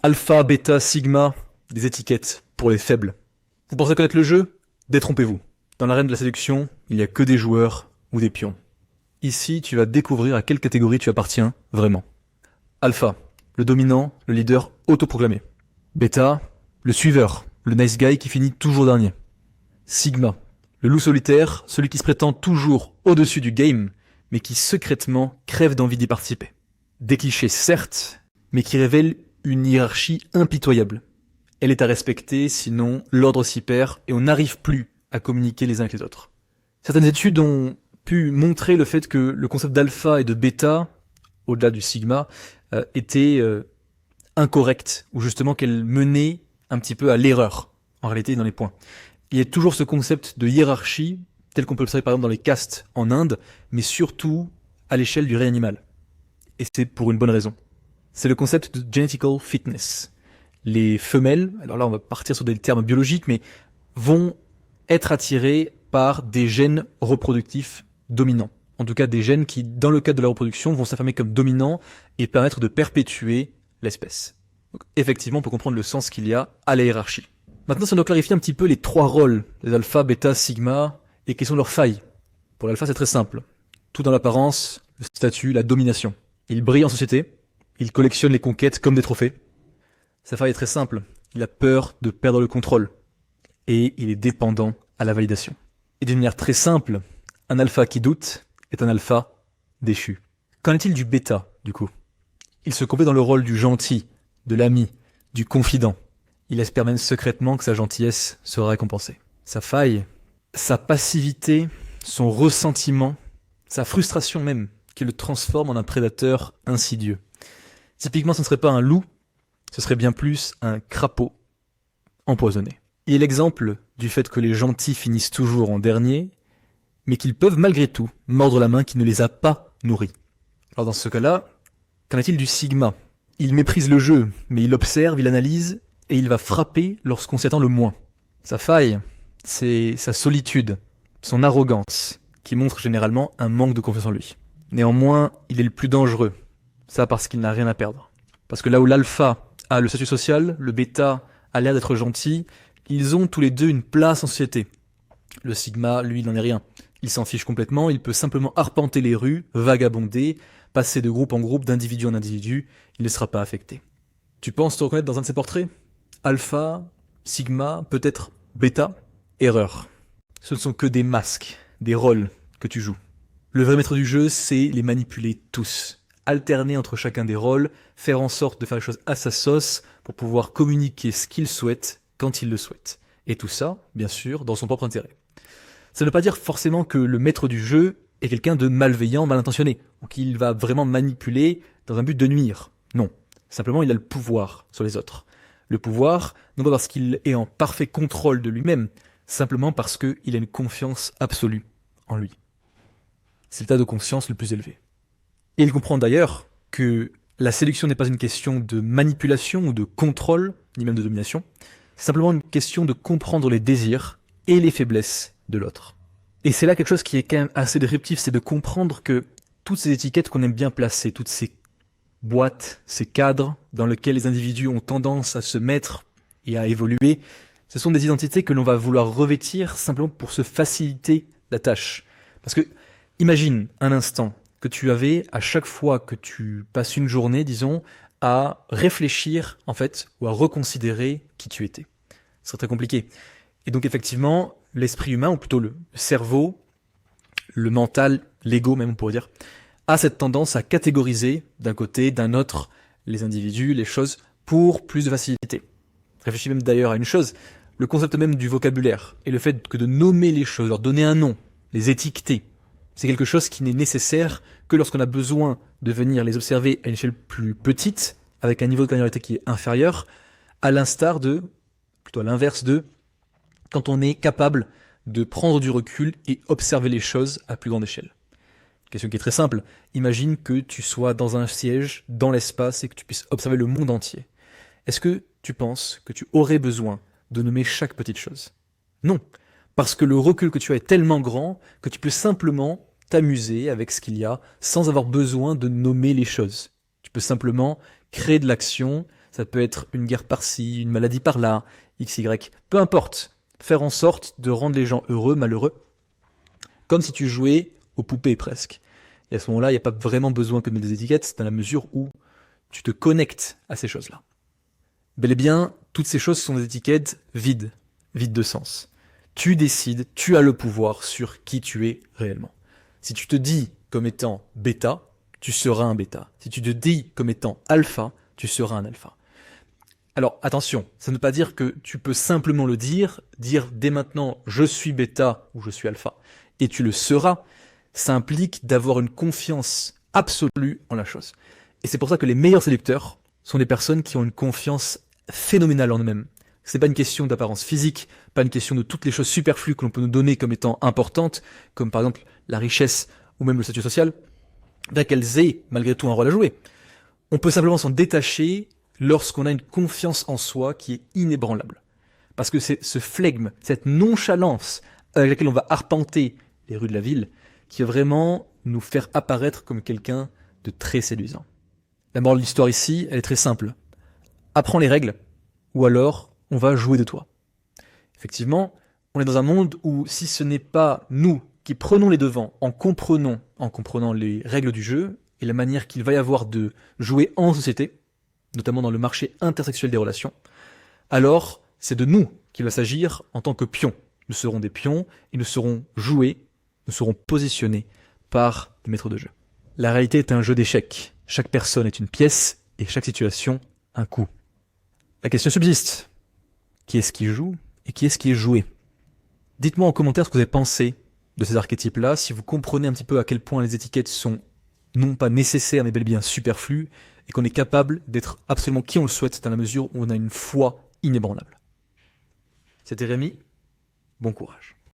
Alpha, bêta, sigma, des étiquettes pour les faibles. Vous pensez connaître le jeu? Détrompez-vous. Dans l'arène de la séduction, il n'y a que des joueurs ou des pions. Ici, tu vas découvrir à quelle catégorie tu appartiens vraiment. Alpha, le dominant, le leader autoproclamé. Bêta, le suiveur, le nice guy qui finit toujours dernier. Sigma, le loup solitaire, celui qui se prétend toujours au-dessus du game, mais qui secrètement crève d'envie d'y participer. Des clichés certes, mais qui révèlent une hiérarchie impitoyable. Elle est à respecter, sinon l'ordre s'y perd et on n'arrive plus à communiquer les uns avec les autres. Certaines études ont pu montrer le fait que le concept d'alpha et de bêta, au-delà du sigma, était incorrect, ou justement qu'elle menait un petit peu à l'erreur, en réalité dans les points. Il y a toujours ce concept de hiérarchie, tel qu'on peut l'observer par exemple dans les castes en Inde, mais surtout à l'échelle du règne animal. Et c'est pour une bonne raison. C'est le concept de genetical fitness. Les femelles, alors là on va partir sur des termes biologiques, mais vont être attirées par des gènes reproductifs dominants. En tout cas des gènes qui, dans le cadre de la reproduction, vont s'affirmer comme dominants et permettre de perpétuer l'espèce. Donc effectivement, on peut comprendre le sens qu'il y a à la hiérarchie. Maintenant, ça doit clarifier un petit peu les trois rôles, les alpha, bêta, sigma, et quelles sont leurs failles. Pour l'alpha, c'est très simple. Tout dans l'apparence, le statut, la domination. Il brille en société, il collectionne les conquêtes comme des trophées. Sa faille est très simple, il a peur de perdre le contrôle, et il est dépendant à la validation. Et d'une manière très simple, un alpha qui doute est un alpha déchu. Qu'en est-il du bêta, du coup? Il se complète dans le rôle du gentil, de l'ami, du confident. Il espère même secrètement que sa gentillesse sera récompensée. Sa faille, sa passivité, son ressentiment, sa frustration même, qui le transforme en un prédateur insidieux. Typiquement, ce ne serait pas un loup, ce serait bien plus un crapaud empoisonné. Il est l'exemple du fait que les gentils finissent toujours en dernier, mais qu'ils peuvent malgré tout mordre la main qui ne les a pas nourris. Alors dans ce cas-là, qu'en est-il du sigma? Il méprise le jeu, mais il observe, il analyse, et il va frapper lorsqu'on s'y attend le moins. Sa faille, c'est sa solitude, son arrogance, qui montre généralement un manque de confiance en lui. Néanmoins, il est le plus dangereux, ça parce qu'il n'a rien à perdre. Parce que là où l'alpha a le statut social, le bêta a l'air d'être gentil, ils ont tous les deux une place en société. Le sigma, lui, il n'en est rien. Il s'en fiche complètement, il peut simplement arpenter les rues, vagabonder, passer de groupe en groupe, d'individu en individu, il ne sera pas affecté. Tu penses te reconnaître dans un de ces portraits? Alpha, sigma, peut-être bêta? Erreur. Ce ne sont que des masques, des rôles que tu joues. Le vrai maître du jeu, c'est les manipuler tous. Alterner entre chacun des rôles, faire en sorte de faire les choses à sa sauce pour pouvoir communiquer ce qu'il souhaite quand il le souhaite. Et tout ça, bien sûr, dans son propre intérêt. Ça ne veut pas dire forcément que le maître du jeu est quelqu'un de malveillant, mal intentionné, ou qu'il va vraiment manipuler dans un but de nuire. Non. Simplement, il a le pouvoir sur les autres. Le pouvoir, non pas parce qu'il est en parfait contrôle de lui-même, simplement parce qu'il a une confiance absolue en lui. C'est l'état de conscience le plus élevé. Et il comprend d'ailleurs que la séduction n'est pas une question de manipulation ou de contrôle, ni même de domination, c'est simplement une question de comprendre les désirs et les faiblesses de l'autre. Et c'est là quelque chose qui est quand même assez disruptif, c'est de comprendre que toutes ces étiquettes qu'on aime bien placer, toutes ces boîtes, ces cadres dans lesquels les individus ont tendance à se mettre et à évoluer, ce sont des identités que l'on va vouloir revêtir simplement pour se faciliter la tâche. Parce que, imagine un instant que tu avais, à chaque fois que tu passes une journée, disons, à réfléchir, en fait, ou à reconsidérer qui tu étais. Ce serait très compliqué. Et donc, effectivement, l'esprit humain, ou plutôt le cerveau, le mental, l'ego même, on pourrait dire, a cette tendance à catégoriser d'un côté, d'un autre, les individus, les choses, pour plus de facilité. Réfléchis même d'ailleurs à une chose, le concept même du vocabulaire, et le fait que de nommer les choses, leur donner un nom, les étiqueter, c'est quelque chose qui n'est nécessaire que lorsqu'on a besoin de venir les observer à une échelle plus petite, avec un niveau de granularité qui est inférieur, à l'instar de, plutôt à l'inverse de, quand on est capable de prendre du recul et observer les choses à plus grande échelle. Question qui est très simple. Imagine que tu sois dans un siège, dans l'espace, et que tu puisses observer le monde entier. Est-ce que tu penses que tu aurais besoin de nommer chaque petite chose? Non. Parce que le recul que tu as est tellement grand que tu peux simplement t'amuser avec ce qu'il y a sans avoir besoin de nommer les choses. Tu peux simplement créer de l'action, ça peut être une guerre par-ci, une maladie par-là, XY, peu importe. Faire en sorte de rendre les gens heureux, malheureux, comme si tu jouais aux poupées presque. Et à ce moment-là, il n'y a pas vraiment besoin que de mettre des étiquettes, dans la mesure où tu te connectes à ces choses-là. Bel et bien, toutes ces choses sont des étiquettes vides de sens. Tu décides, tu as le pouvoir sur qui tu es réellement. Si tu te dis comme étant bêta, tu seras un bêta. Si tu te dis comme étant alpha, tu seras un alpha. Alors attention, ça ne veut pas dire que tu peux simplement le dire dès maintenant je suis bêta ou je suis alpha, et tu le seras. Ça implique d'avoir une confiance absolue en la chose. Et c'est pour ça que les meilleurs séducteurs sont des personnes qui ont une confiance phénoménale en eux-mêmes. C'est pas une question d'apparence physique, pas une question de toutes les choses superflues que l'on peut nous donner comme étant importantes, comme par exemple la richesse ou même le statut social, bien qu'elles aient malgré tout un rôle à jouer. On peut simplement s'en détacher lorsqu'on a une confiance en soi qui est inébranlable. Parce que c'est ce flegme, cette nonchalance avec laquelle on va arpenter les rues de la ville, qui va vraiment nous faire apparaître comme quelqu'un de très séduisant. La morale de l'histoire ici, elle est très simple. Apprends les règles, ou alors on va jouer de toi. Effectivement, on est dans un monde où si ce n'est pas nous qui prenons les devants en comprenant les règles du jeu et la manière qu'il va y avoir de jouer en société, notamment dans le marché intersexuel des relations, alors c'est de nous qu'il va s'agir en tant que pions. Nous serons des pions et nous serons joués, nous serons positionnés par les maîtres de jeu. La réalité est un jeu d'échecs. Chaque personne est une pièce et chaque situation un coup. La question subsiste. Qui est-ce qui joue et qui est-ce qui est joué? Dites-moi en commentaire ce que vous avez pensé de ces archétypes-là, si vous comprenez un petit peu à quel point les étiquettes sont non pas nécessaires mais bel et bien superflues, et qu'on est capable d'être absolument qui on le souhaite dans la mesure où on a une foi inébranlable. C'était Rémi, bon courage.